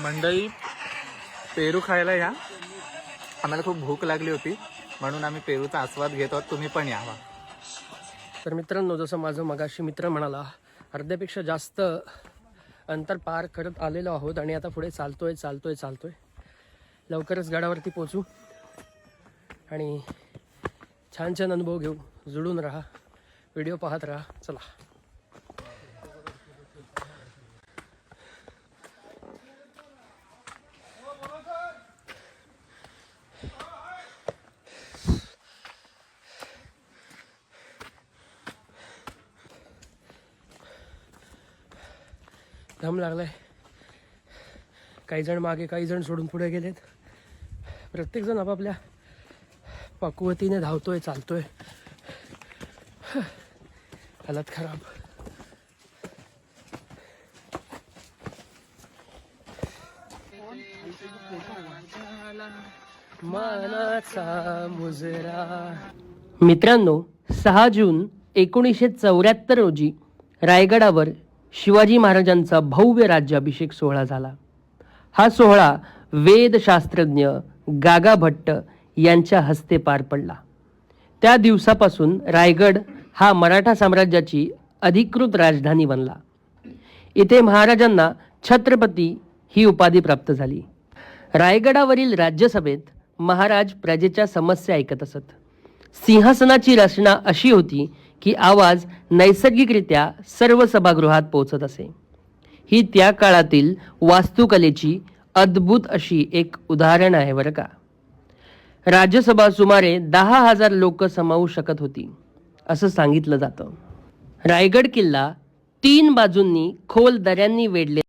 मंडळी पेरू खायला या. आम्हाला खूप भूक लागली होती म्हणून आम्ही पेरूचा आस्वाद घेत आहोत. तुम्ही पण यावा. तर मित्रांनो, जसं माझं मगाशी मित्र म्हणाला, अर्ध्यापेक्षा जास्त अंतर पार करत आलेलो आहोत आणि आता पुढे चालतोय. लवकरच गडावरती पोचू आणि छान छान अनुभव घेऊ. जुळून राहा, व्हिडिओ पाहत राहा. चला. दम लागलाय. काही जण मागे, काही जण सोडून पुढे गेलेत. प्रत्येकजण आपापल्या पक्वतीने धावतोय, चालतोय. हालत खराब. मानाचा मुजरा. मित्रांनो, 6 जून 1974 रोजी रायगडावर शिवाजी महाराजांचा भव्य राज्याभिषेक सोहळा झाला. हा सोहळा वेदशास्त्रज्ञ गागा भट्ट यांच्या हस्ते पार पडला. त्या दिवसापासून रायगड हा मराठा साम्राज्याची अधिकृत राजधानी बनला. इथे महाराजांना छत्रपती ही उपाधी प्राप्त झाली. रायगडावरील राज्यसभेत महाराज प्रजेच्या समस्या ऐकत असत. सिंहासनाची रचना अशी होती की आवाज नैसर्गिकरित्या सर्व सभागृहात पोहोचत असे. ही त्या काळातील वास्तुकलेची अद्भुत अशी एक उदाहरण आहे बरं का. राज्यसभा सुमारे 10,000 लोक सामावू शकत होती असं सांगितलं जातं. रायगड किल्ला 3 बाजूंनी खोल दऱ्यांनी वेढले